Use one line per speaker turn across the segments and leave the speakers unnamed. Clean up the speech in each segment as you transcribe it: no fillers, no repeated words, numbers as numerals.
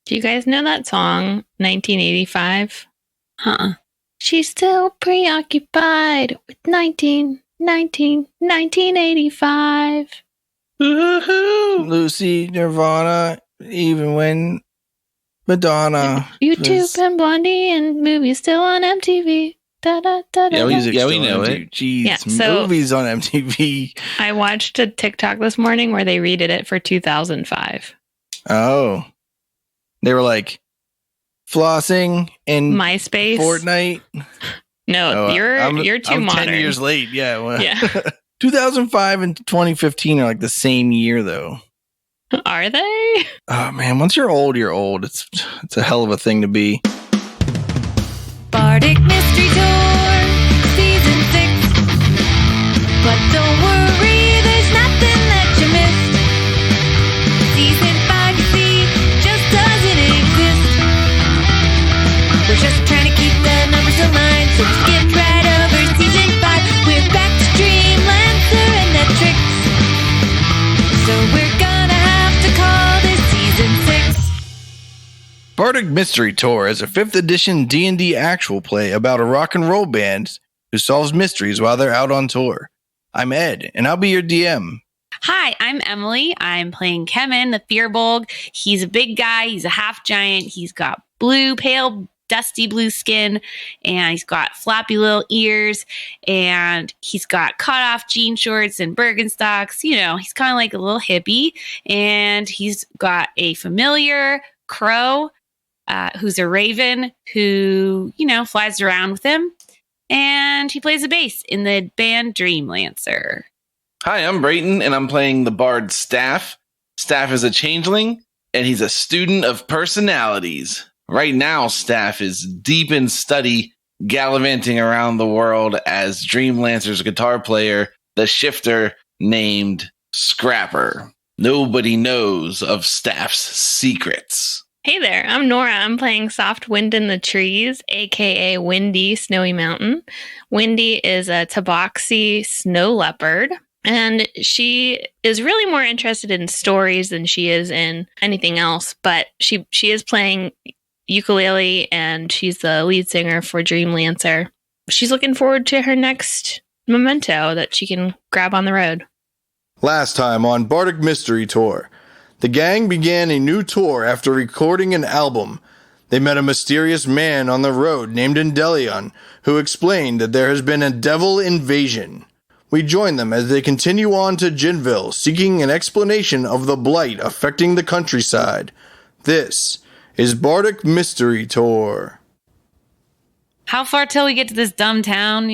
Do you guys know that song, 1985? She's still preoccupied with 1985.
Woohoo! Lucy, Nirvana, even when Madonna.
YouTube and Blondie and movies still on MTV.
Yeah, we know it. Jeez, yeah, so movies on MTV.
I watched a TikTok this morning where they redid it for 2005.
Oh. They were like flossing in
MySpace.
Fortnite.
No, you're too modern.
10 years late. Yeah. Well,
yeah.
2005 and 2015 are like the same year, though.
Are they?
Oh man, once you're old, you're old. It's a hell of a thing to be.
Bardic Mystery Tour, Season 6. But don't worry, there's nothing that you missed. Season 5, you see, just doesn't exist. We're just trying to keep the numbers aligned, so skip right over Season 5. We're back to Dreamlancer and the tricks. So we're gonna have to call this Season 6.
Bardic Mystery Tour is a 5th edition D&D actual play about a rock and roll band who solves mysteries while they're out on tour. I'm Ed, and I'll be your DM.
Hi, I'm Emily. I'm playing Kemen, the Fearbolg. He's a big guy. He's a half giant. He's got pale, dusty blue skin, and he's got floppy little ears, and he's got cut-off jean shorts and Birkenstocks. You know, he's kind of like a little hippie, and he's got a familiar crow who's a raven who, flies around with him. And he plays a bass in the band Dreamlancer.
Hi, I'm Brayton, and I'm playing the bard Staff. Staff is a changeling, and he's a student of personalities. Right now, Staff is deep in study, gallivanting around the world as Dreamlancer's guitar player, the shifter named Scrapper. Nobody knows of Staff's secrets.
Hey there, I'm Nora. I'm playing Soft Wind in the Trees, aka Windy Snowy Mountain. Windy is a tabaxi snow leopard, and she is really more interested in stories than she is in anything else, but she is playing ukulele, and she's the lead singer for Dreamlancer. She's looking forward to her next memento that she can grab on the road.
Last time on Bardic Mystery Tour, the gang began a new tour after recording an album. They met a mysterious man on the road named Endelion, who explained that there has been a devil invasion. We join them as they continue on to Jinnville, seeking an explanation of the blight affecting the countryside. This is Bardic Mystery Tour.
How far till we get to this dumb town,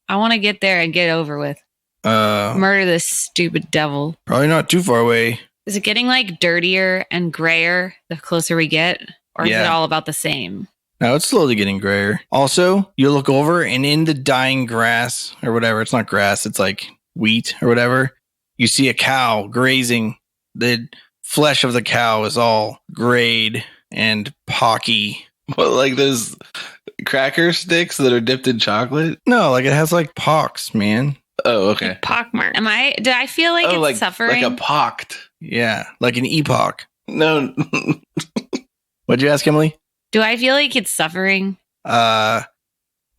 I want to get there and get it over with. Murder this stupid devil.
Probably not too far away.
Is it getting dirtier and grayer the closer we get? Or is it all about the same?
No, it's slowly getting grayer. Also, you look over and in the dying grass or whatever, it's not grass, it's like wheat or whatever, you see a cow grazing. The flesh of the cow is all grayed and pocky.
What, like those cracker sticks that are dipped in chocolate?
No, it has pox, man.
Oh, okay.
Pockmark.
Did I feel like it's suffering?
Like a pocked.
Yeah, like an epoch.
No.
What'd you ask, Emily?
Do I feel like it's suffering?
Well,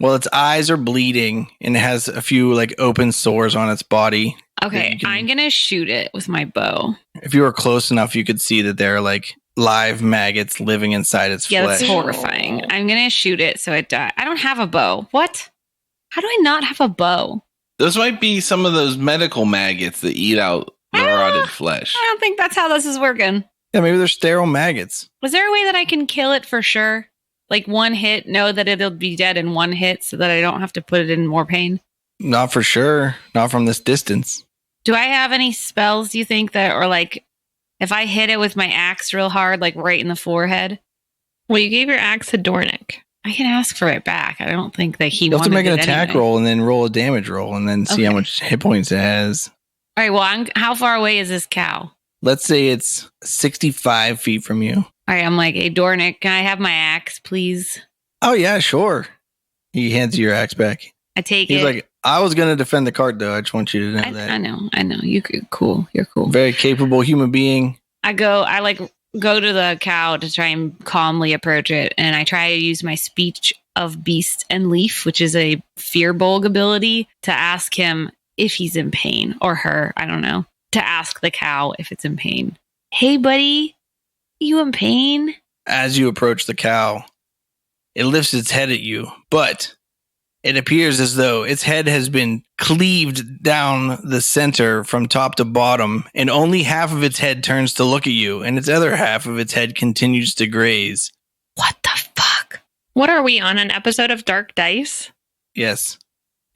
its eyes are bleeding and it has a few open sores on its body.
Okay, I'm going to shoot it with my bow.
If you were close enough, you could see that there are live maggots living inside its flesh.
Yeah, that's horrifying. I'm going to shoot it so it dies. I don't have a bow. What? How do I not have a bow?
Those might be some of those medical maggots that eat out the rotted flesh.
I don't think that's how this is working.
Yeah, maybe they're sterile maggots.
Was there a way that I can kill it for sure? One hit, know that it'll be dead in one hit so that I don't have to put it in more pain?
Not for sure. Not from this distance.
Do I have any spells, do you think, that or if I hit it with my axe real hard, right in the forehead?
Well, you gave your axe to Dornick.
I can ask for it back. I don't think that he
wanted it. You have to make an attack
anyway.
roll and then roll a damage roll and then see how much hit points it has.
All right, well, how far away is this cow?
Let's say it's 65 feet from you.
All right, I'm hey, Dornick, can I have my axe, please?
Oh, yeah, sure. He hands you your axe back.
I take it.
He's like, I was going to defend the cart, though. I just want you to know that.
I know. You're cool. You're cool.
Very capable human being.
I go to the cow to try and calmly approach it. And I try to use my speech of beast and leaf, which is a fearbulg ability, to ask him if he's in pain, or her, I don't know, to ask the cow if it's in pain. Hey, buddy, you in pain?
As you approach the cow, it lifts its head at you, but it appears as though its head has been cleaved down the center from top to bottom, and only half of its head turns to look at you, and its other half of its head continues to graze.
What the fuck?
What are we on, an episode of Dark Dice?
Yes.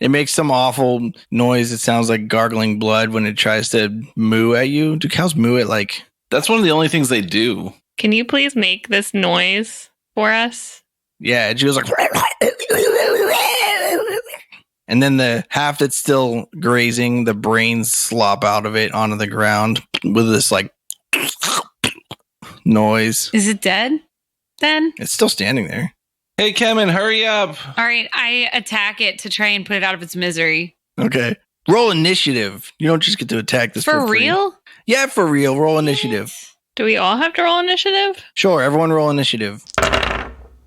It makes some awful noise. It sounds like gargling blood when it tries to moo at you. Do cows moo at like...
That's one of the only things they do.
Can you please make this noise for us?
Yeah, it goes like... And then the half that's still grazing, the brains slop out of it onto the ground with this like noise.
Is it dead then?
It's still standing there.
Hey, Kemen, hurry up.
All right, I attack it to try and put it out of its misery.
Okay. Roll initiative. You don't just get to attack this for free.
real?
Yeah, for real. Roll initiative.
Do we all have to roll initiative?
Sure, everyone roll initiative.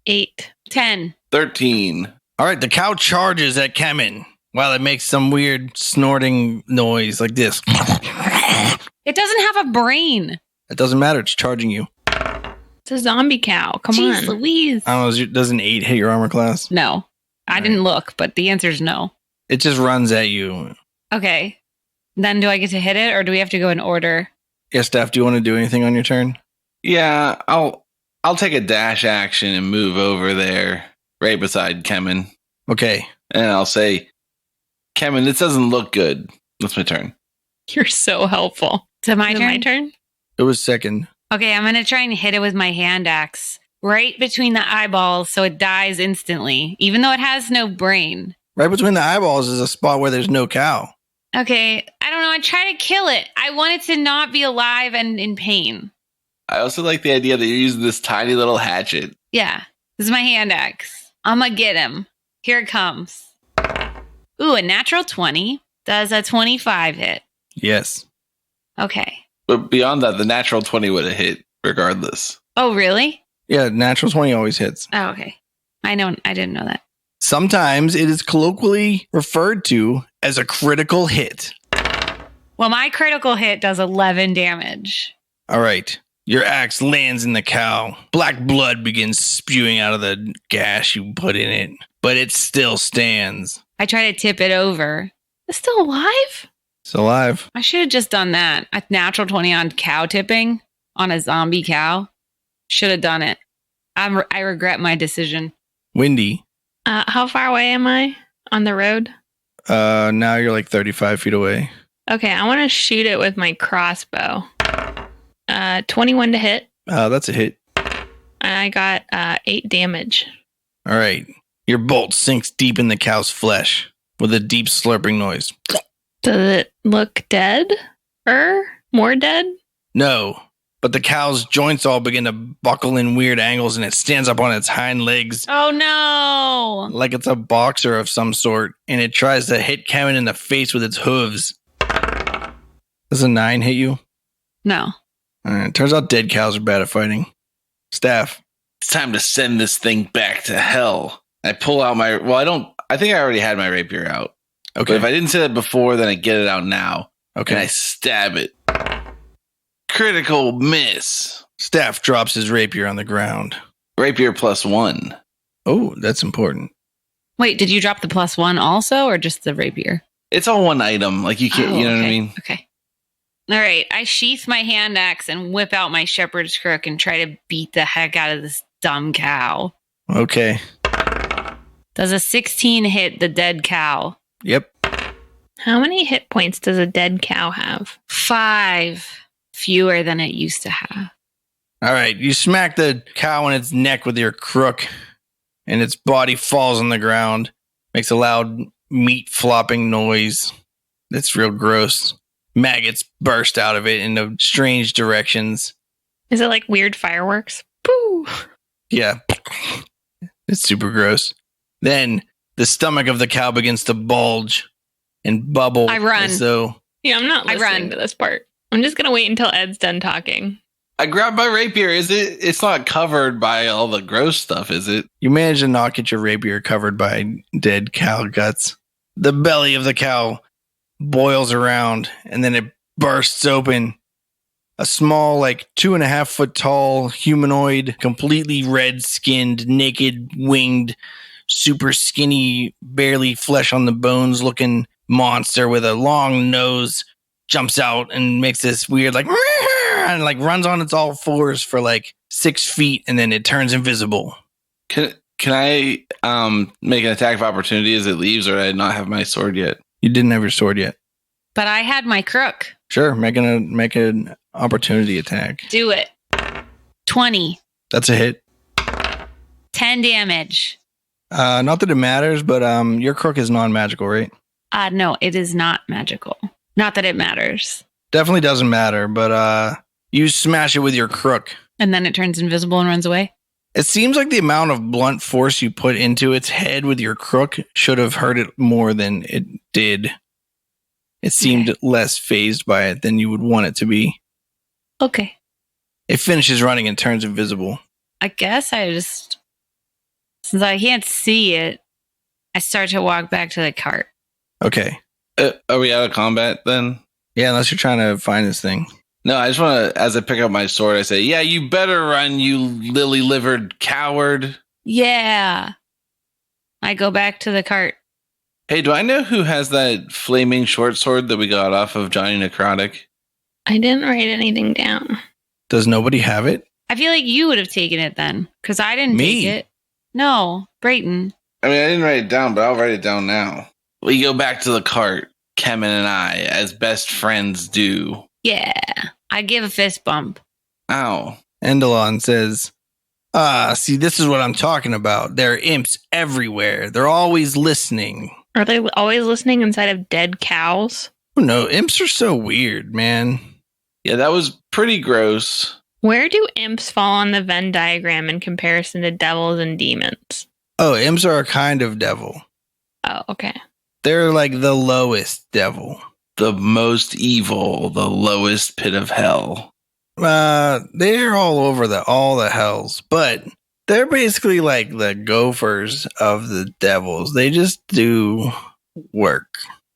8.
10.
13.
All right, the cow charges at Kemen while it makes some weird snorting noise like this.
It doesn't have a brain.
It doesn't matter. It's charging you.
It's a zombie cow. Come
Jeez
on.
Louise.
I don't know. Does an 8 hit your armor class?
No. I didn't look, but the answer is no.
It just runs at you.
Okay. Then do I get to hit it, or do we have to go in order?
Yeah, Steph, do you want to do anything on your turn?
Yeah, I'll take a dash action and move over there, right beside Kemen.
Okay.
And I'll say, Kemen, this doesn't look good. That's my turn.
You're so helpful.
To my
Is it
turn?
my turn?
It was second.
Okay, I'm going to try and hit it with my hand axe right between the eyeballs so it dies instantly, even though it has no brain.
Right between the eyeballs is a spot where there's no cow.
Okay, I don't know. I try to kill it. I want it to not be alive and in pain.
I also like the idea that you're using this tiny little hatchet.
Yeah, this is my hand axe. I'm going to get him. Here it comes. Ooh, a natural 20. Does a 25 hit?
Yes.
Okay.
But beyond that, the natural 20 would have hit regardless.
Oh, really?
Yeah, natural 20 always hits.
Oh, okay. I didn't know that.
Sometimes it is colloquially referred to as a critical hit.
Well, my critical hit does 11 damage.
All right. Your axe lands in the cow. Black blood begins spewing out of the gash you put in it, but it still stands.
I try to tip it over.
It's still alive?
It's alive.
I should have just done that. A natural 20 on cow tipping on a zombie cow. Should have done it. I regret my decision.
Windy.
How far away am I on the road?
Now you're like 35 feet away.
Okay, I want to shoot it with my crossbow. 21 to hit.
That's a hit.
I got 8 damage.
All right. Your bolt sinks deep in the cow's flesh with a deep slurping noise.
Does it look dead? More dead?
No, but the cow's joints all begin to buckle in weird angles and it stands up on its hind legs
Oh, no.
like it's a boxer of some sort, and it tries to hit Kevin in the face with its hooves. Does a 9 hit you?
No.
Turns out dead cows are bad at fighting. Staff.
It's time to send this thing back to hell. I pull out I think I already had my rapier out.
Okay.
But if I didn't say that before, then I get it out now.
Okay.
And I stab it. Critical miss.
Staff drops his rapier on the ground.
Rapier +1.
Oh, that's important.
Wait, did you drop the +1 also, or just the rapier?
It's all one item. Like you can't, you know what I mean?
Okay. All right. I sheath my hand axe and whip out my shepherd's crook and try to beat the heck out of this dumb cow.
Okay.
Does a 16 hit the dead cow?
Yep.
How many hit points does a dead cow have?
5 fewer than it used to have.
All right. You smack the cow in its neck with your crook, and its body falls on the ground. Makes a loud meat flopping noise. That's real gross. Maggots burst out of it in strange directions.
Is it like weird fireworks? Boo!
Yeah. It's super gross. Then the stomach of the cow begins to bulge and bubble.
I run.
As though...
Yeah, I'm not
I
listening
run.
to this part. I'm just going to wait until Ed's done talking.
I grabbed my rapier. It's not covered by all the gross stuff, is it?
You manage to not get your rapier covered by dead cow guts. The belly of the cow boils around, and then it bursts open. A small, 2.5 foot tall humanoid, completely red skinned, naked, winged, super skinny, barely flesh on the bones looking monster with a long nose jumps out and makes this weird and runs on its all fours for 6 feet, and then it turns invisible.
Can I make an attack of opportunity as it leaves, or I not have my sword yet?
You didn't have your sword yet.
But I had my crook.
Sure, make an opportunity attack.
Do it. 20.
That's a hit.
10 damage.
Not that it matters, but your crook is non-magical, right?
No, it is not magical. Not that it matters.
Definitely doesn't matter, but you smash it with your crook.
And then it turns invisible and runs away?
It seems like the amount of blunt force you put into its head with your crook should have hurt it more than it did. It seemed less phased by it than you would want it to be.
Okay.
It finishes running and turns invisible.
I guess since I can't see it, I start to walk back to the cart.
Okay.
Are we out of combat then?
Yeah, unless you're trying to find this thing.
No, I just want to, as I pick up my sword, I say, yeah, you better run, you lily-livered coward.
Yeah. I go back to the cart.
Hey, do I know who has that flaming short sword that we got off of Johnny Necrotic?
I didn't write anything down.
Does nobody have it?
I feel like you would have taken it then, because I didn't
Me?
take it. No, Brayton.
I mean, I didn't write it down, but I'll write it down now. We go back to the cart, Kemen and I, as best friends do.
Yeah. I give a fist bump.
Ow.
Endelon says, see, this is what I'm talking about. There are imps everywhere. They're always listening.
Are they always listening inside of dead cows?
Oh, no, imps are so weird, man.
Yeah, that was pretty gross.
Where do imps fall on the Venn diagram in comparison to devils and demons?
Oh, imps are a kind of devil.
Oh, okay.
They're like the lowest devil.
The most evil, the lowest pit of hell.
They're all over all the hells, but they're basically like the gophers of the devils. They just do work.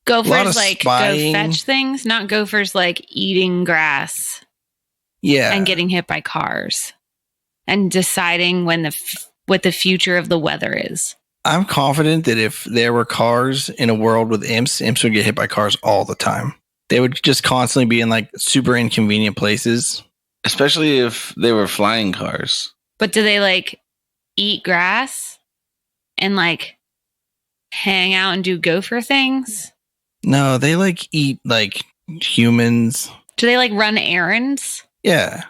Gophers go
spying.
fetch things, not gophers eating grass
Yeah.
and getting hit by cars and deciding what the future of the weather is.
I'm confident that if there were cars in a world with imps would get hit by cars all the time. They would just constantly be in super inconvenient places.
Especially if they were flying cars.
But do they eat grass and hang out and do gopher things?
No, they eat humans.
Do they run errands?
Yeah.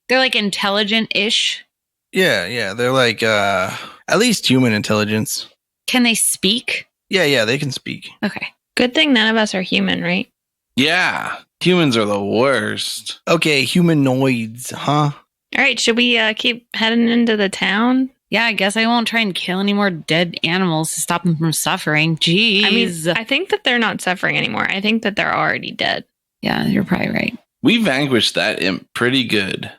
They're intelligent-ish.
Yeah. They're at least human intelligence.
Can they speak?
Yeah, they can speak.
Okay.
Good thing none of us are human, right?
Yeah, humans are the worst.
Okay, humanoids, huh?
All right, should we keep heading into the town?
Yeah, I guess I won't try and kill any more dead animals to stop them from suffering. Jeez.
I mean, I think that they're not suffering anymore. I think that they're already dead.
Yeah, you're probably right.
We vanquished that imp pretty good.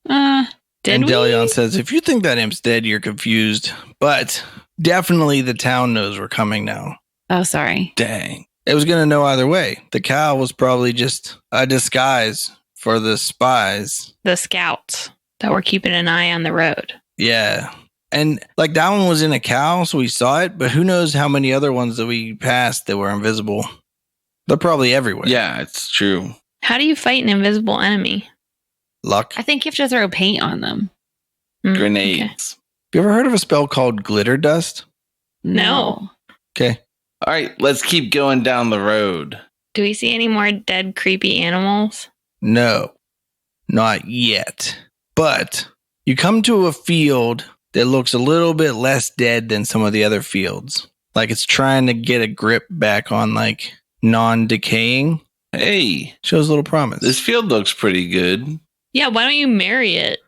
Did we?
Delion says, if you think that imp's dead, you're confused. But definitely the town knows we're coming now.
Oh, sorry.
Dang.
It was going to know either way. The cow was probably just a disguise for the spies.
The scouts that were keeping an eye on the road.
Yeah. And that one was in a cow, so we saw it. But who knows how many other ones that we passed that were invisible. They're probably everywhere.
Yeah, it's true.
How do you fight an invisible enemy?
Luck.
I think you have to throw paint on them.
Grenades.
You ever heard of a spell called glitter dust?
No.
Okay.
All right, let's keep going down the road.
Do we see any more dead, creepy animals?
No, not yet. But you come to a field that looks a little bit less dead than some of the other fields. It's trying to get a grip back on non-decaying.
Hey,
Shows a little promise.
this field looks pretty good.
Yeah, why don't you marry it?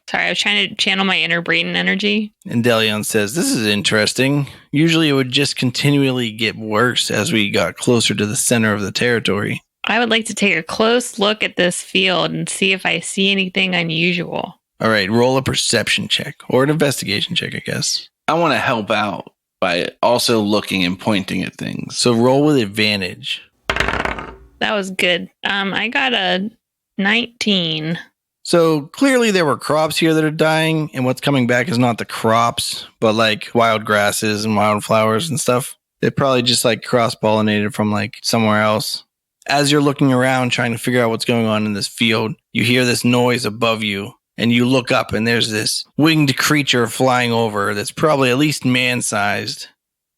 Sorry, I was trying to channel my inner Brayden energy.
And Delion says, this is interesting. Usually it would just continually get worse as we got closer to the center of the territory.
I would like to take a close look at this field and see if I see anything unusual.
All right, roll a perception check or an investigation check, I guess.
I want to help out by also looking and pointing at things.
So roll with advantage.
That was good. I got a 19.
So clearly there were crops here that are dying, and what's coming back is not the crops, but like wild grasses and wildflowers and stuff. They probably just like cross-pollinated from like somewhere else. As you're looking around trying to figure out what's going on in this field, you hear this noise above you, and you look up and there's this winged creature flying over that's probably at least man-sized.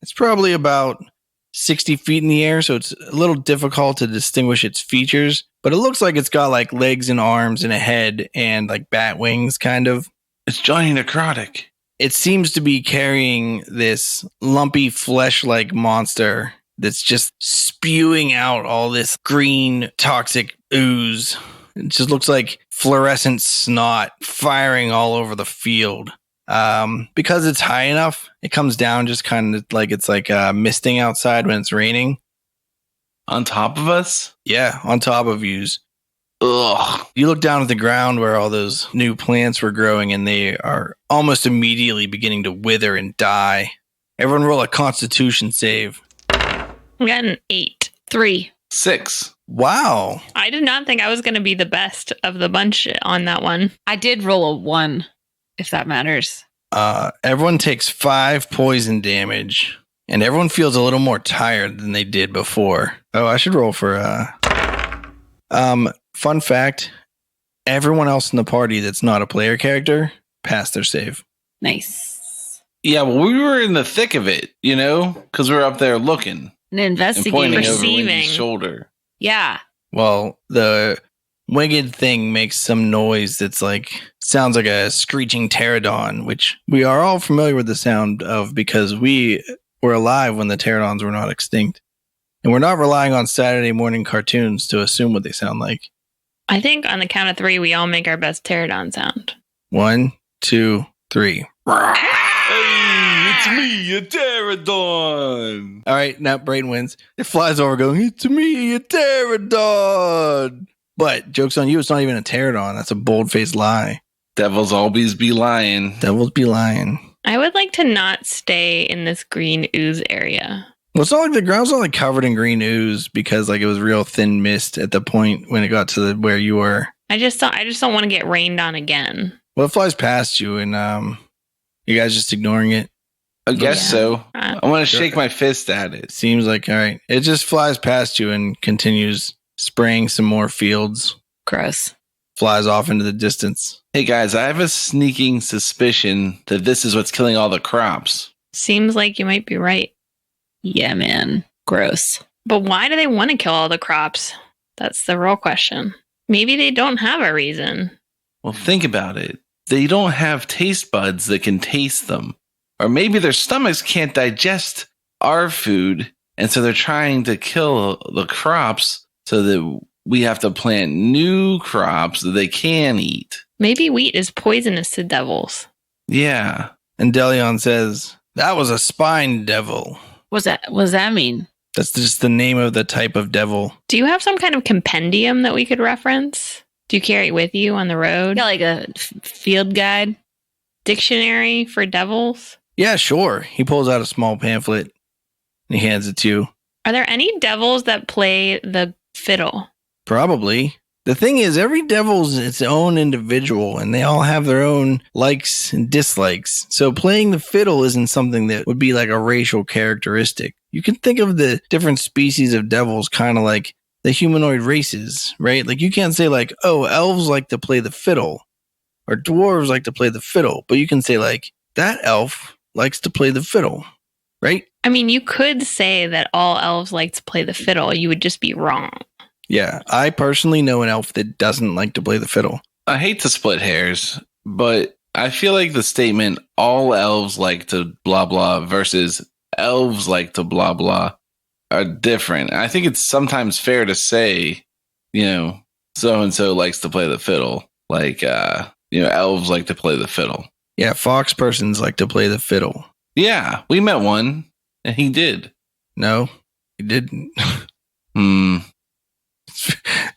It's probably about 60 feet in the air, so it's a little difficult to distinguish its features, but it looks like it's got like legs and arms and a head and like bat wings, kind of.
It's Johnny Necrotic.
It seems to be carrying this lumpy flesh-like monster that's just spewing out all this green toxic ooze. It just looks like fluorescent snot firing all over the field. Because it's high enough, it comes down just kind of like it's like misting outside when it's raining.
On top of us?
Yeah, on top of yous.
Ugh.
You look down at the ground where all those new plants were growing, and they are almost immediately beginning to wither and die. Everyone roll a Constitution save.
I got an 8.
3.
6.
Wow.
I did not think I was going to be the best of the bunch on that one.
I did roll a 1, if that matters.
Everyone takes 5 poison damage, and everyone feels a little more tired than they did before. Oh, I should roll for fun fact, everyone else in the party that's not a player character passed their save.
Nice.
Yeah, well, we were in the thick of it, you know, because we were up there looking
An
and
investigator.
pointing over
Perceiving.
Wendy's shoulder.
Yeah.
Well, the winged thing makes some noise that's like, sounds like a screeching pterodon, which we are all familiar with the sound of because we were alive when the pterodons were not extinct. And we're not relying on Saturday morning cartoons to assume what they sound like.
I think on the count of 3, we all make our best pterodon sound.
1, 2, 3.
Hey, it's me, a pterodon.
All right, now Brayden wins. It flies over going, it's me, a pterodon. But joke's on you, it's not even a pterodon. That's a bold-faced lie.
Devils always be lying.
Devils be lying.
I would like to not stay in this green ooze area.
Well, it's not like the ground's not like covered in green ooze because like it was real thin mist at the point when it got to where you were.
I just don't want to get rained on again.
Well, it flies past you, and you guys just ignoring it.
I guess
Yeah.
so.
Uh,
I want to shake my fist at it.
It seems like all right. It just flies past you and continues spraying some more fields.
Gross.
Flies off into the distance.
Hey guys, I have a sneaking suspicion that this is what's killing all the crops.
Seems like you might be right.
Yeah, man. Gross.
But why do they want to kill all the crops? That's the real question. Maybe they don't have a reason.
Well, think about it. They don't have taste buds that can taste them. Or maybe their stomachs can't digest our food, and so they're trying to kill the crops so that we have to plant new crops that they can eat.
Maybe wheat is poisonous to devils.
Yeah.
And Delion says, that was a spine devil.
What does that mean?
That's just the name of the type of devil.
Do you have some kind of compendium that we could reference? Do you carry it with you on the road?
Yeah, like a field guide.
Dictionary for devils?
Yeah, sure. He pulls out a small pamphlet and he hands it to you.
Are there any devils that play the fiddle?
Probably. The thing is, every devil's its own individual, and they all have their own likes and dislikes. So playing the fiddle isn't something that would be like a racial characteristic. You can think of the different species of devils kind of like the humanoid races, right? Like you can't say like, oh, elves like to play the fiddle, or dwarves like to play the fiddle, but you can say like, that elf likes to play the fiddle, right?
I mean, you could say that all elves like to play the fiddle. You would just be wrong.
Yeah, I personally know an elf that doesn't like to play the fiddle.
I hate to split hairs, but I feel like the statement, all elves like to blah blah versus elves like to blah blah are different. I think it's sometimes fair to say, you know, so-and-so likes to play the fiddle. Like, elves like to play the fiddle.
Yeah, fox persons like to play the fiddle.
Yeah, we met one, and he did.
No, he didn't.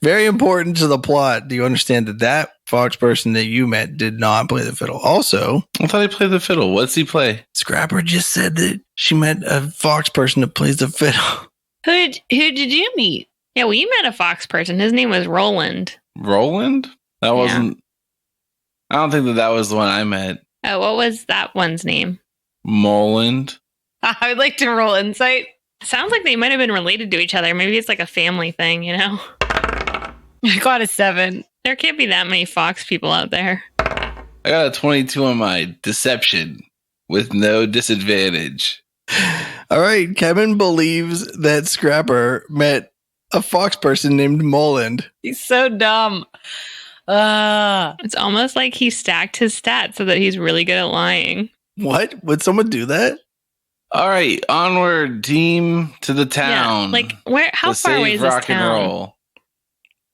Very important to the plot. Do you understand that fox person that you met did not play the fiddle? Also,
I thought he played the fiddle. What's he play?
Scrapper just said that she met a fox person that plays the fiddle.
Who did you meet?
Yeah, well, you met a fox person. His name was Roland.
Roland? That wasn't. I don't think that was the one I met.
Oh, what was that one's name?
Moland.
I would like to roll insight.
Sounds like they might have been related to each other. Maybe it's like a family thing, you know?
I got a 7.
There can't be that many fox people out there.
I got a 22 on my deception with no disadvantage.
All right, Kevin believes that Scrapper met a fox person named Moland.
He's so dumb.
It's almost like he stacked his stats so that he's really good at lying.
What? Would someone do that?
All right, onward, team, to the town.
Yeah, like how
To
far away
save
is this
rock and
town?
roll.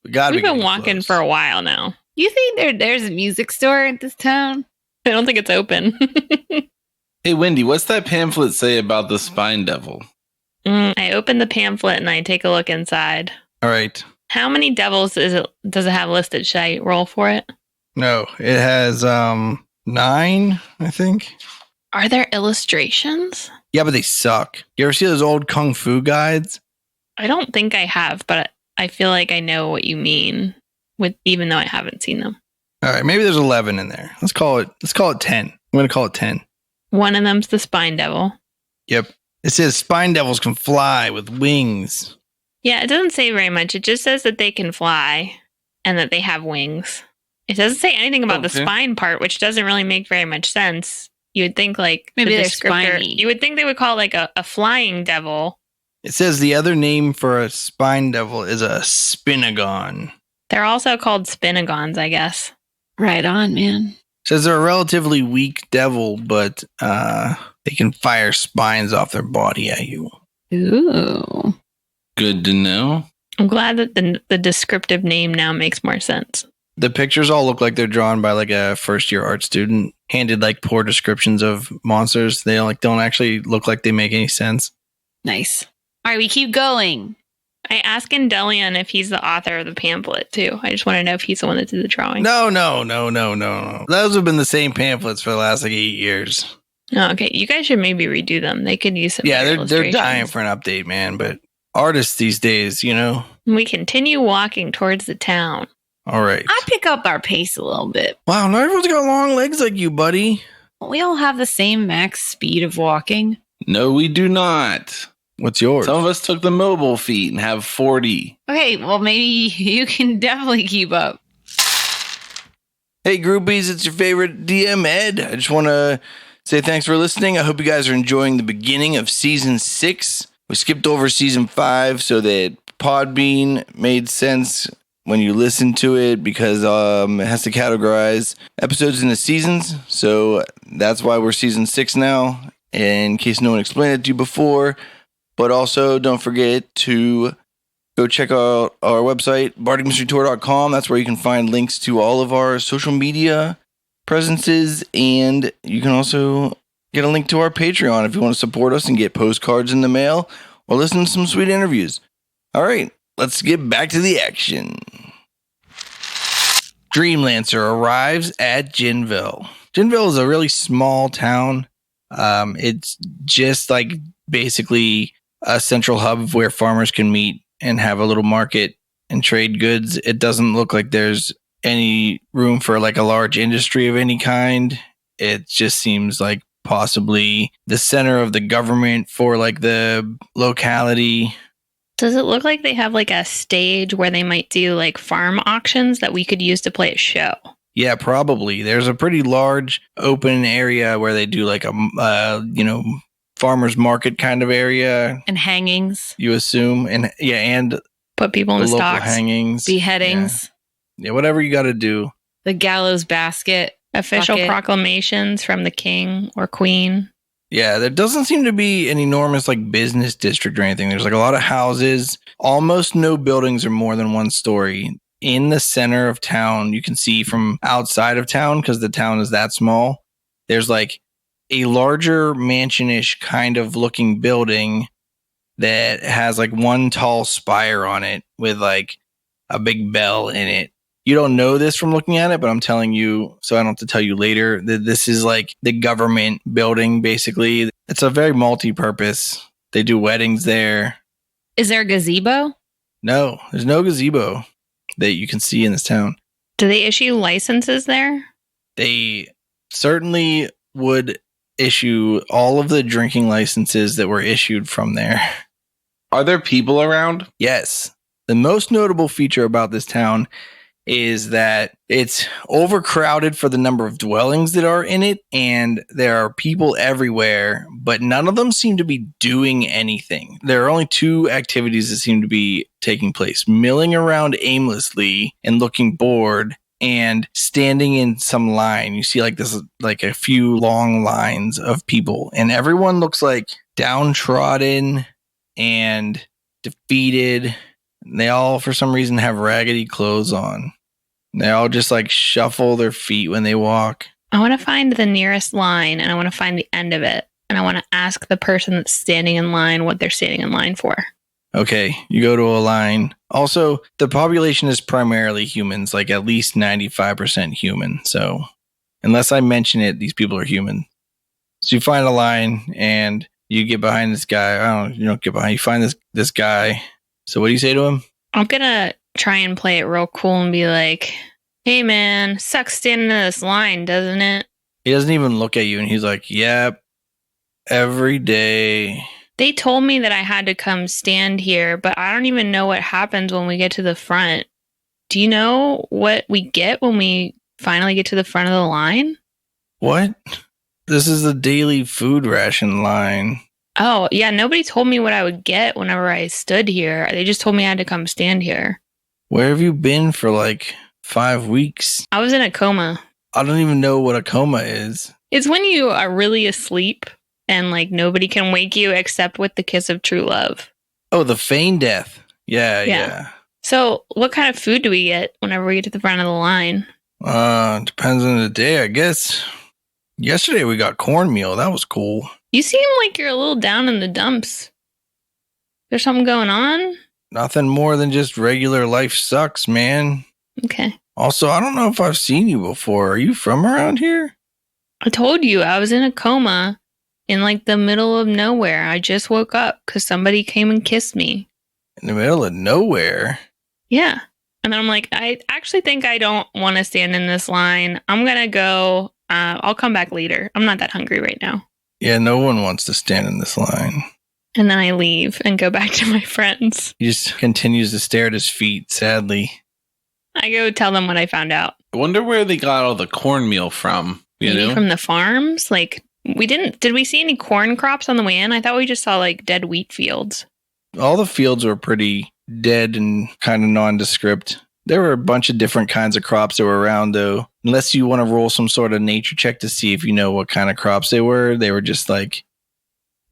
We've been walking for a while now.
You think there's a music store in this town?
I don't think it's open.
Hey, Wendy, what's that pamphlet say about the spine devil?
I open the pamphlet and I take a look inside.
All right.
How many devils does it have listed? Should I roll for it?
No, it has 9, I think.
Are there illustrations?
Yeah, but they suck. You ever see those old kung fu guides?
I don't think I have, but I feel like I know what you mean, even though I haven't seen them.
All right, maybe there's 11 in there. Let's call it 10. I'm going to call it 10.
One of them's the spine devil.
Yep. It says spine devils can fly with wings.
Yeah, it doesn't say very much. It just says that they can fly and that they have wings. It doesn't say anything about the spine part, which doesn't really make very much sense. You would think like
maybe
the
they're
descriptor,
spiny.
you would think they would call it like a flying devil.
It says the other name for a spine devil is a spinagon.
They're also called spinagons, I guess.
Right on, man.
It says they're a relatively weak devil, but they can fire spines off their body at you.
Ooh.
Good to know.
I'm glad that the descriptive name now makes more sense.
The pictures all look like they're drawn by like a first-year art student, handed like poor descriptions of monsters. They don't actually look like they make any sense.
Nice. All right, we keep going.
I ask Indelion if he's the author of the pamphlet too. I just want to know if he's the one that did the drawing.
No. Those have been the same pamphlets for the last like 8 years.
Oh, okay. You guys should maybe redo them. They could use some.
Yeah, they're
illustrations.
dying for an update, man. But artists these days, you know.
We continue walking towards the town.
All right.
I pick up our pace a little bit.
Wow, not everyone's got long legs like you, buddy.
We all have the same max speed of walking.
No, we do not.
What's yours?
Some of us took the mobile feet and have 40.
Okay, well, maybe you can definitely keep up.
Hey, groupies, it's your favorite DM, Ed. I just want to say thanks for listening. I hope you guys are enjoying the beginning of Season 6. We skipped over Season 5 so that Podbean made sense when you listen to it because it has to categorize episodes into seasons. So that's why we're Season 6 now, in case no one explained it to you before. But also, don't forget to go check out our website, bardicmysterytour.com. That's where you can find links to all of our social media presences. And you can also get a link to our Patreon if you want to support us and get postcards in the mail or listen to some sweet interviews. All right, let's get back to the action. Dreamlancer arrives at Jinnville. Jinnville is a really small town. It's just like basically a central hub where farmers can meet and have a little market and trade goods. It doesn't look like there's any room for like a large industry of any kind. It just seems like possibly the center of the government for like the locality.
Does it look like they have like a stage where they might do like farm auctions that we could use to play a show?
Yeah, probably. There's a pretty large open area where they do like a, farmer's market kind of area.
And hangings.
You assume. And yeah, and
put people in the
local
stocks.
hangings.
Beheadings.
Yeah, whatever you got to do.
The gallows basket.
Official
bucket.
proclamations from the king or queen.
Yeah, there doesn't seem to be an enormous like business district or anything. There's like a lot of houses. Almost no buildings are more than one story. In the center of town, you can see from outside of town, because the town is that small, there's like a larger mansion-ish kind of looking building that has like one tall spire on it with like a big bell in it. You don't know this from looking at it, but I'm telling you, so I don't have to tell you later, that this is like the government building, basically. It's a very multi-purpose. They do weddings there.
Is there a gazebo?
No, there's no gazebo that you can see in this town.
Do they issue licenses there?
They certainly would issue all of the drinking licenses that were issued from there.
Are there people around?
Yes. The most notable feature about this town is that it's overcrowded for the number of dwellings that are in it, and there are people everywhere, but none of them seem to be doing anything. There are only two activities that seem to be taking place: milling around aimlessly and looking bored, and standing in some line. You see like a few long lines of people, and everyone looks like downtrodden and defeated. They all, for some reason, have raggedy clothes on. They all just like shuffle their feet when they walk.
I want to find the nearest line, and I want to find the end of it. And I want to ask the person that's standing in line what they're standing in line for.
Okay, you go to a line. Also, the population is primarily humans, like at least 95% human. So, unless I mention it, these people are human. So you find a line, and you get behind this guy. You don't get behind. You find this guy. So what do you say to him?
I'm going to try and play it real cool and be like, hey, man, sucks standing in this line, doesn't it?
He doesn't even look at you, and he's like, yep, every day.
They told me that I had to come stand here, but I don't even know what happens when we get to the front. Do you know what we get when we finally get to the front of the line?
What? This is the daily food ration line.
Oh, yeah, nobody told me what I would get whenever I stood here. They just told me I had to come stand here.
Where have you been for like 5 weeks?
I was in a coma.
I don't even know what a coma is.
It's when you are really asleep and like nobody can wake you except with the kiss of true love.
Oh, the feigned death. Yeah.
So what kind of food do we get whenever we get to the front of the line?
Depends on the day, I guess. Yesterday we got cornmeal. That was cool.
You seem like you're a little down in the dumps. There's something going on?
Nothing more than just regular life sucks, man.
Okay.
Also, I don't know if I've seen you before. Are you from around here?
I told you I was in a coma in like the middle of nowhere. I just woke up because somebody came and kissed me.
In the middle of nowhere?
Yeah. And then I'm like, I actually think I don't want to stand in this line. I'm going to go. I'll come back later. I'm not that hungry right now.
Yeah, no one wants to stand in this line.
And then I leave and go back to my friends.
He just continues to stare at his feet, sadly.
I go tell them what I found out.
I wonder where they got all the cornmeal from.
Maybe from the farms? Like, did we see any corn crops on the way in? I thought we just saw like dead wheat fields.
All the fields were pretty dead and kind of nondescript. There were a bunch of different kinds of crops that were around, though. Unless you want to roll some sort of nature check to see if you know what kind of crops they were just like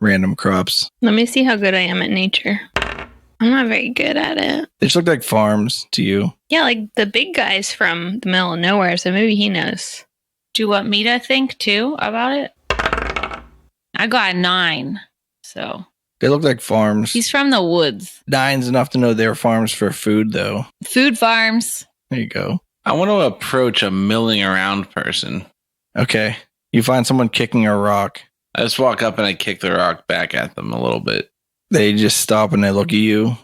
random crops.
Let me see how good I am at nature. I'm not very good at it.
They just looked like farms to you.
Yeah, like the big guy's from the middle of nowhere, so maybe he knows.
Do you want me to think too about it? I got a 9. So
They look like farms.
he's from the woods.
9's enough to know they're farms for food, though.
Food farms.
There you go.
I want to approach a milling around person.
Okay. You find someone kicking a rock.
I just walk up and I kick the rock back at them a little bit.
They just stop and they look at you.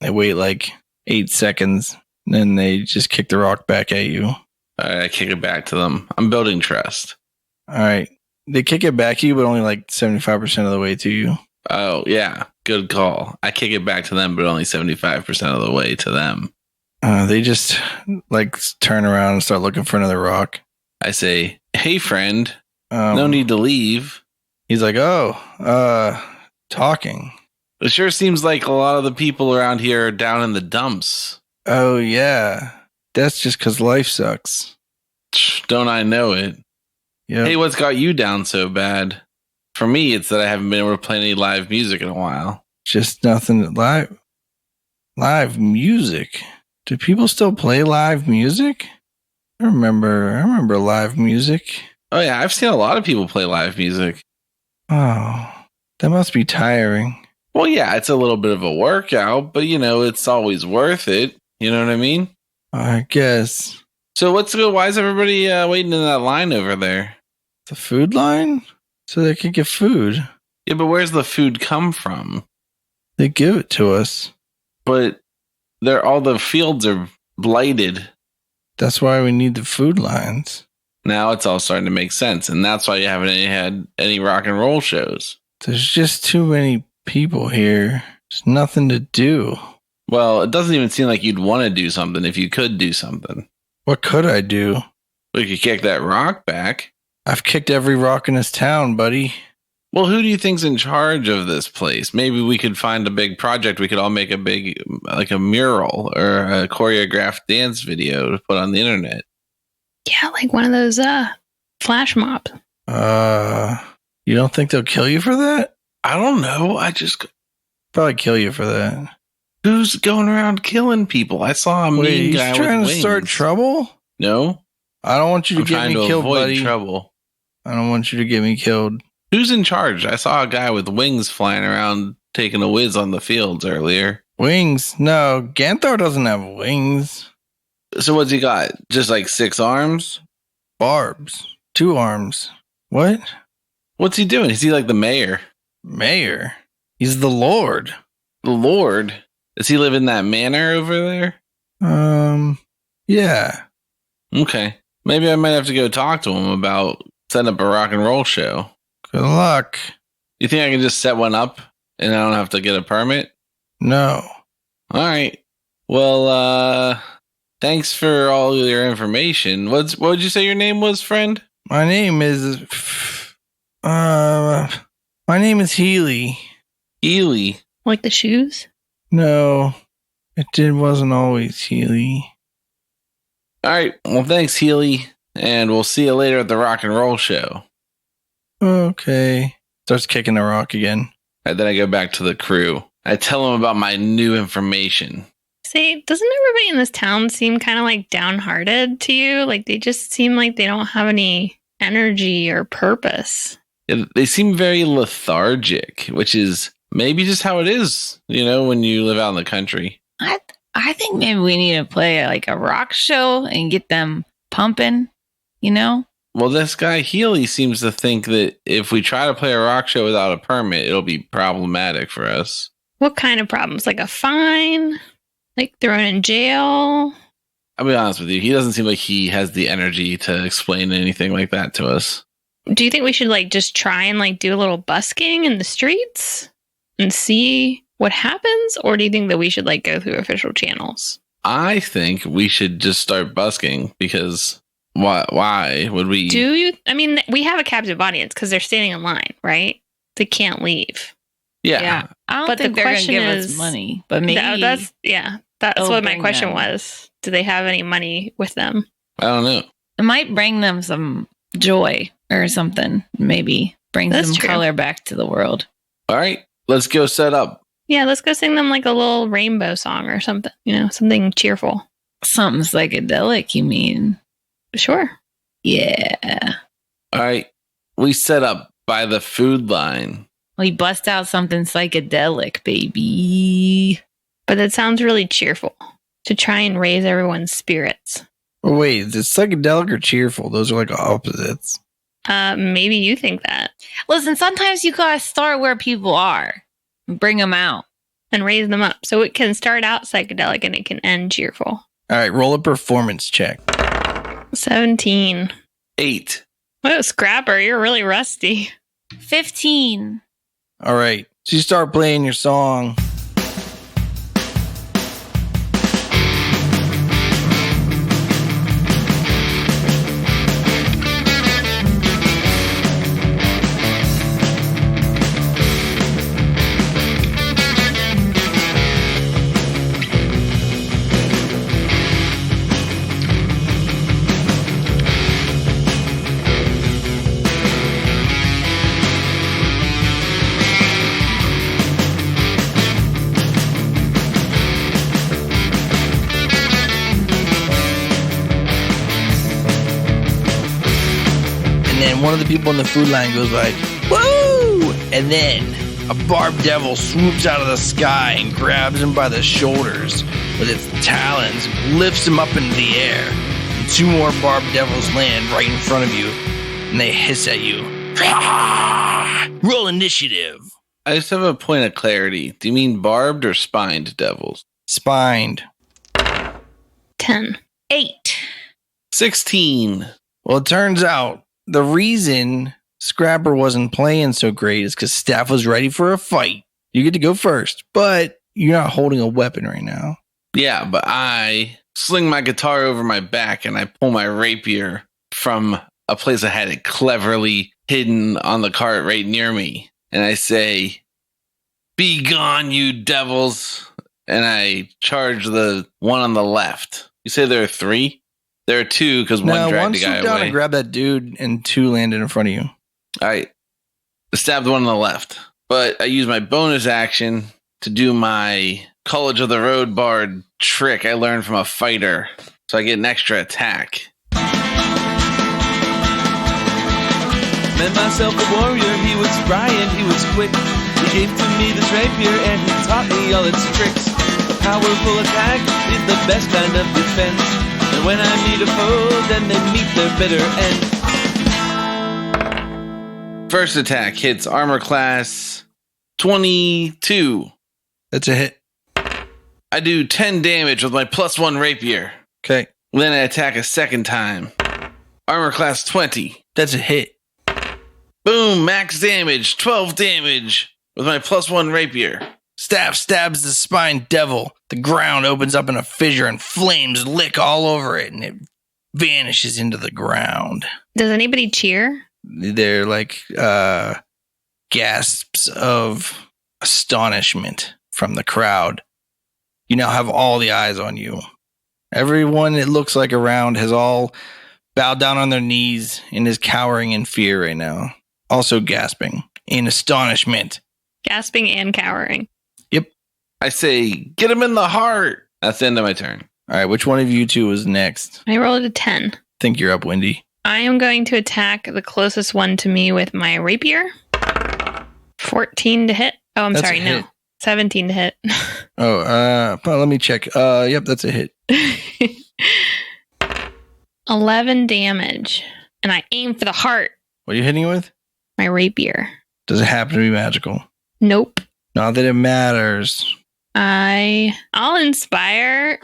They wait like 8 seconds. And then they just kick the rock back at you.
All right, I kick it back to them. I'm building trust.
All right. They kick it back at you, but only like 75% of the way to you.
Oh, yeah. Good call. I kick it back to them, but only 75% of the way to them.
They just like turn around and start looking for another rock.
I say, hey, friend, no need to leave.
He's like, talking.
It sure seems like a lot of the people around here are down in the dumps.
Oh, yeah. That's just because life sucks.
Don't I know it?
Yep.
Hey, what's got you down so bad? For me, it's that I haven't been able to play any live music in a while.
Just nothing. Live music. Do people still play live music? I remember live music.
Oh, yeah, I've seen a lot of people play live music.
Oh, that must be tiring.
Well, yeah, it's a little bit of a workout, but, it's always worth it. You know what I mean?
I guess.
So why is everybody waiting in that line over there?
The food line? So they can get food.
Yeah, but where's the food come from?
They give it to us.
But all the fields are blighted.
That's why we need the food lines.
Now it's all starting to make sense, and that's why you haven't had any rock and roll shows.
There's just too many people here. There's nothing to do.
Well, it doesn't even seem like you'd want to do something if you could do something.
What could I do?
We could kick that rock back.
I've kicked every rock in this town, buddy.
Well, who do you think's in charge of this place? Maybe we could find a big project. We could all make a big, like a mural or a choreographed dance video to put on the internet.
Yeah, like one of those flash mobs.
You don't think they'll kill you for that?
I don't know.
Probably kill you for that.
Who's going around killing people? I saw a mean guy with
trying
wings.
to start trouble?
No.
I don't want you to get me killed, buddy.
Trouble.
I don't want you to get me killed.
Who's in charge? I saw a guy with wings flying around taking a whiz on the fields earlier.
Wings? No, Ganthor doesn't have wings.
So what's he got? Just like 6 arms?
Barbs. 2 arms. What?
What's he doing? Is he like the mayor?
Mayor? He's the Lord.
The Lord? Does he live in that manor over there?
Yeah.
Okay. Maybe I might have to go talk to him about setting up a rock and roll show.
Good luck.
You think I can just set one up and I don't have to get a permit?
No.
All right. Well, thanks for all your information. What would you say your name was, friend?
My name is Healy.
Healy.
Like the shoes?
No, wasn't always Healy.
All right. Well, thanks, Healy. And we'll see you later at the rock and roll show.
Okay. Starts kicking the rock again.
And then I go back to the crew. I tell them about my new information.
Say, doesn't everybody in this town seem kind of like downhearted to you? Like they just seem like they don't have any energy or purpose.
Yeah, they seem very lethargic, which is maybe just how it is, when you live out in the country.
I think maybe we need to play like a rock show and get them pumping,
Well, this guy Healy seems to think that if we try to play a rock show without a permit, it'll be problematic for us.
What kind of problems? Like a fine? Like thrown in jail?
I'll be honest with you. He doesn't seem like he has the energy to explain anything like that to us.
Do you think we should like just try and like do a little busking in the streets and see what happens? Or do you think that we should like go through official channels?
I think we should just start busking because why would we?
Do you? I mean, we have a captive audience because they're standing in line, right? They can't leave.
Yeah.
I don't
But
think
the
they're going to
question
give
is-
us money, but maybe
That's
it'll
what my
bring
question
them.
was. Do they have any money with them?
I don't know.
it might bring them some joy or something. Maybe bring
That's
some
true.
color back to the world.
All right, let's go set up.
Yeah, let's go sing them like a little rainbow song or something. Something cheerful.
Something psychedelic, you mean?
Sure.
Yeah.
All right, we set up by the food line.
We bust out something psychedelic, baby.
But it sounds really cheerful to try and raise everyone's spirits.
Oh, wait, is it psychedelic or cheerful? Those are like opposites.
Maybe you think that.
Listen, sometimes you gotta start where people are. Bring them out.
And raise them up. So it can start out psychedelic and it can end cheerful.
All right, roll a performance check.
17.
8.
Whoa, Scrapper, you're really rusty.
15.
All right, so you start playing your song. And then one of the people in the food line goes like, "Woo!" And then A barbed devil swoops out of the sky and grabs him by the shoulders with its talons and lifts him up into the air. And 2 more barbed devils land right in front of you, and they hiss at you. Roll initiative.
I just have a point of clarity. Do you mean barbed or spined devils?
Spined.
10.
8.
16.
Well, it turns out the reason Scrapper wasn't playing so great is because Staff was ready for a fight. You get to go first, but you're not holding a weapon right now.
Yeah, but I sling my guitar over my back and I pull my rapier from a place I had it cleverly hidden on the cart right near me. And I say, "Be gone, you devils." And I charge the one on the left. You say there are 3? There are 2 because one dragged the guy
swoop down
away.
and grab that dude, and 2 landed in front of you.
I stabbed the one on the left. But I use my bonus action to do my College of the Road Bard trick I learned from a fighter. So I get an extra attack.
Met myself a warrior, he was spry and he was quick. He gave to me this rapier and he taught me all its tricks. A powerful attack is the best kind of defense. And when I meet a foe, then they meet their bitter end.
First attack hits armor class 22.
That's a hit.
I do 10 damage with my +1 rapier.
Okay.
Then I attack a second time. Armor class 20.
That's a hit.
Boom, max damage, 12 damage with my +1 rapier.
Staff stabs the spined devil. The ground opens up in a fissure and flames lick all over it, and it vanishes into the ground.
Does anybody cheer?
They're like gasps of astonishment from the crowd. You now have all the eyes on you. Everyone, it looks like around, has all bowed down on their knees and is cowering in fear right now. Also gasping in astonishment.
Gasping and cowering.
Yep.
I say, get him in the heart. That's the end of my turn.
All right, which one of you 2 is next?
I rolled a 10.
Think you're up, Wendy.
I am going to attack the closest one to me with my rapier. 14 to hit. Oh, I'm
That's
sorry,
a
no.
hit.
17 to hit.
Well, let me check. Yep, that's a hit.
11 damage. And I aim for the heart.
What are you hitting with?
My rapier.
Does it happen to be magical?
Nope.
Not that it matters.
I'll inspire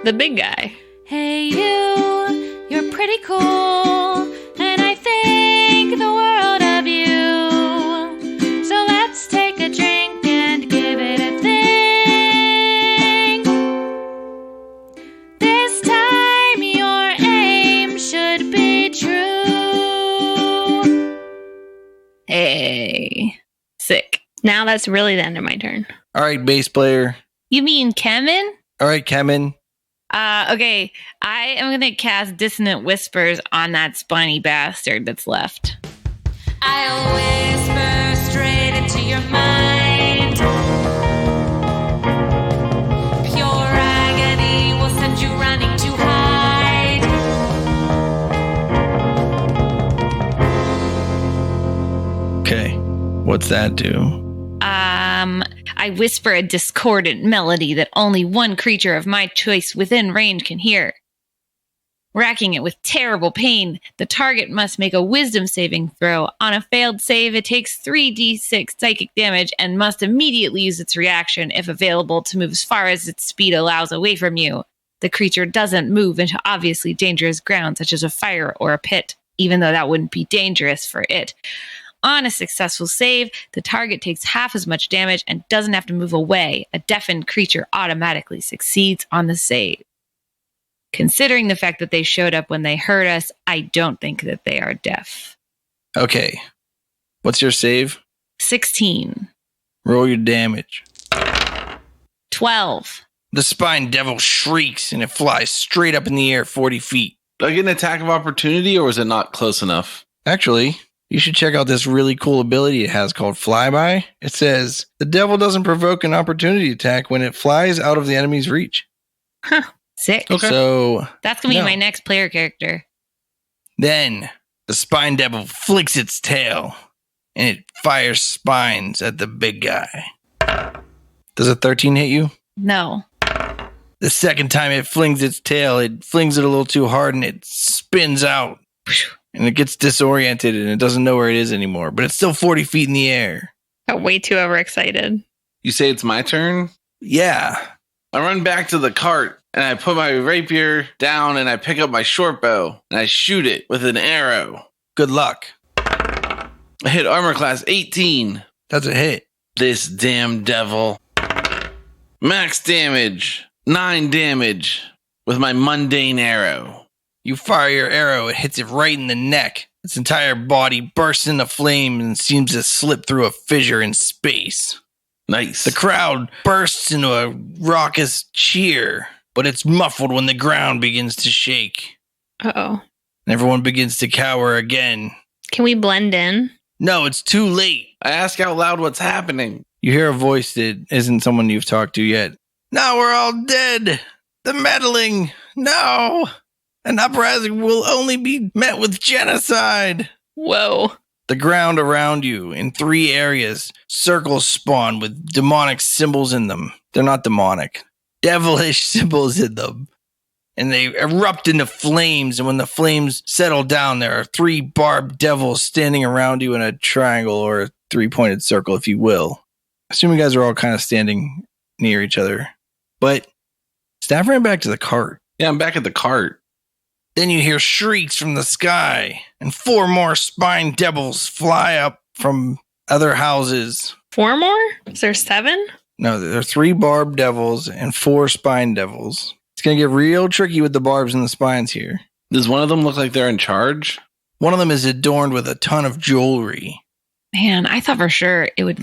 the big guy.
Hey you, you're pretty cool, and I think the world of you. So let's take a drink and give it a think. This time your aim should be true.
Hey. Sick.
Now that's really the end of my turn.
All right, bass player.
You mean Kemen?
All right, Kemen.
Okay. I am going to cast Dissonant Whispers on that spiny bastard that's left.
I'll whisper straight into your mind. Pure agony will send you running to hide.
Okay. What's that do?
I whisper a discordant melody that only one creature of my choice within range can hear. Racking it with terrible pain, the target must make a wisdom saving throw. On a failed save, it takes 3d6 psychic damage and must immediately use its reaction, if available, to move as far as its speed allows away from you. The creature doesn't move into obviously dangerous ground, such as a fire or a pit, even though that wouldn't be dangerous for it. On a successful save, the target takes half as much damage and doesn't have to move away. A deafened creature automatically succeeds on the save. Considering the fact that they showed up when they heard us, I don't think that they are deaf.
Okay. What's your save?
16.
Roll your damage.
12.
The spine devil shrieks and it flies straight up in the air 40 feet.
Do I get an attack of opportunity or was it not close enough?
Actually, you should check out this really cool ability it has called Flyby. It says, the devil doesn't provoke an opportunity attack when it flies out of the enemy's reach.
Huh. Sick.
Okay.
So
That's going to be
No.
my next player character.
then the spine devil flicks its tail and it fires spines at the big guy. Does a 13 hit you?
No.
The second time it flings its tail, it flings it a little too hard and it spins out. And it gets disoriented and it doesn't know where it is anymore. But it's still 40 feet in the air.
Got way too overexcited.
You say it's my turn?
Yeah.
I run back to the cart and I put my rapier down and I pick up my short bow and I shoot it with an arrow.
Good luck.
I hit armor class 18.
That's a hit.
This damn devil. Max damage. 9 damage with my mundane arrow.
You fire your arrow, it hits it right in the neck. Its entire body bursts into flames and seems to slip through a fissure in space.
Nice.
The crowd bursts into a raucous cheer, but it's muffled when the ground begins to shake.
Uh-oh.
And everyone begins to cower again.
Can we blend in?
No, it's too late.
I ask out loud what's happening.
You hear a voice that isn't someone you've talked to yet. Now we're all dead. The meddling. No. An uprising will only be met with genocide.
Whoa.
The ground around you in 3 areas, circles spawn with demonic symbols in them. They're not demonic. Devilish symbols in them. And they erupt into flames, and when the flames settle down, there are 3 barbed devils standing around you in a triangle or a 3-pointed circle, if you will. I assume you guys are all kind of standing near each other. But Staff ran back to the cart.
Yeah, I'm back at the cart.
Then you hear shrieks from the sky, and 4 more spine devils fly up from other houses.
4 more? Is there 7?
No, there are 3 barbed devils and 4 spine devils. It's going to get real tricky with the barbs and the spines here.
Does one of them look like they're in charge?
One of them is adorned with a ton of jewelry.
Man, I thought for sure it would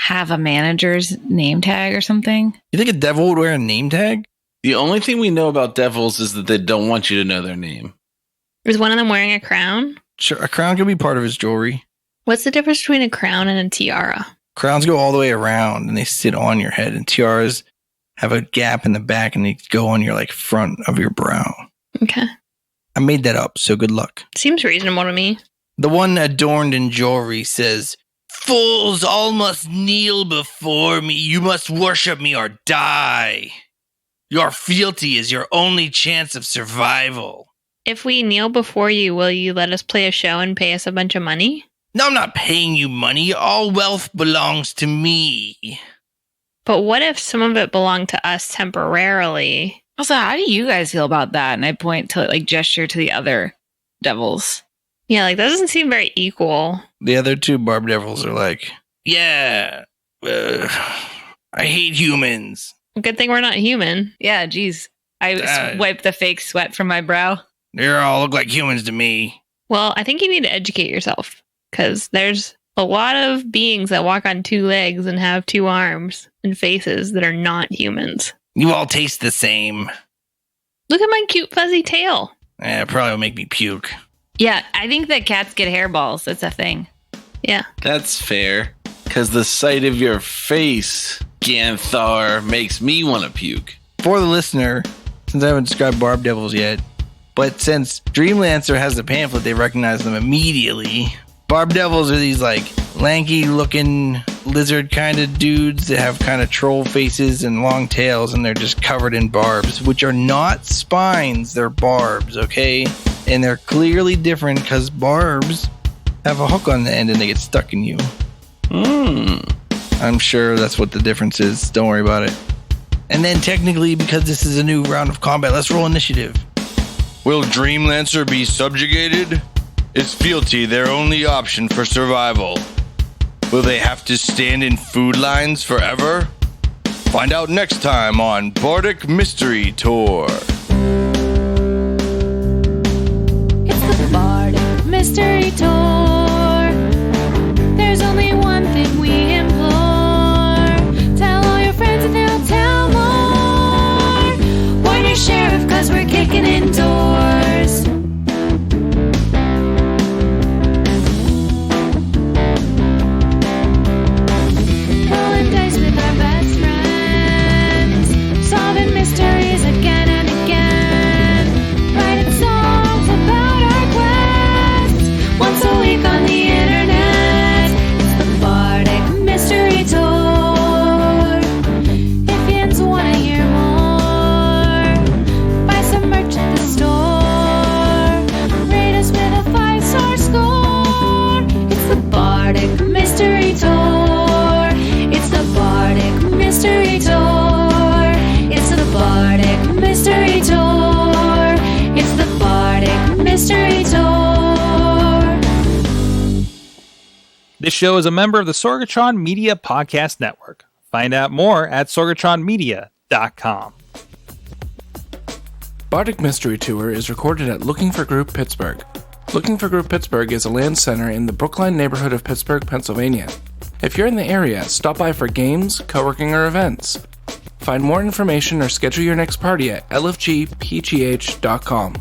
have a manager's name tag or something.
You think a devil would wear a name tag?
The only thing we know about devils is that they don't want you to know their name.
Is one of them wearing a crown?
Sure, a crown can be part of his jewelry.
What's the difference between a crown and a tiara?
Crowns go all the way around and they sit on your head, and tiaras have a gap in the back and they go on your front of your brow.
Okay.
I made that up, so good luck.
Seems reasonable to me.
The one adorned in jewelry says, "Fools all must kneel before me. You must worship me or die. Your fealty is your only chance of survival."
If we kneel before you, will you let us play a show and pay us a bunch of money?
No, I'm not paying you money. All wealth belongs to me.
But what if some of it belonged to us temporarily?
Also, how do you guys feel about that? And I point to gesture to the other devils.
Yeah, that doesn't seem very equal.
The other 2 barbed devils are like, yeah, I hate humans.
Good thing we're not human.
Yeah, geez. I wipe the fake sweat from my brow.
They all look like humans to me.
Well, I think you need to educate yourself, because there's a lot of beings that walk on 2 legs and have 2 arms and faces that are not humans.
You all taste the same.
Look at my cute fuzzy tail.
It probably will make me puke.
Yeah, I think that cats get hairballs. That's a thing.
Yeah.
That's fair. Because the sight of your face, Ganthar, makes me want to puke.
For the listener, since I haven't described barbed devils yet, but since Dreamlancer has the pamphlet, they recognize them immediately. Barbed devils are these lanky looking lizard kind of dudes that have kind of troll faces and long tails, and they're just covered in barbs, which are not spines, they're barbs, okay? And they're clearly different because barbs have a hook on the end and they get stuck in you. I'm sure that's what the difference is. Don't worry about it. And then technically, because this is a new round of combat, let's roll initiative.
Will Dreamlancer be subjugated? Is fealty their only option for survival? Will they have to stand in food lines forever? Find out next time on Bardic Mystery Tour.
It's the Bardic Mystery Tour. There's only one thing we implore. Tell all your friends and they'll tell more. Warn your sheriff, 'cause we're kicking in doors. Rolling dice with our best friends. Solving mysteries again and again. Writing songs about our quests. Once a
This show is a member of the Sorgatron Media Podcast Network. Find out more at sorgatronmedia.com.
Bardic Mystery Tour is recorded at Looking for Group Pittsburgh. Looking for Group Pittsburgh is a land center in the Brookline neighborhood of Pittsburgh, Pennsylvania. If you're in the area, stop by for games, co-working, or events. Find more information or schedule your next party at lfgpgh.com.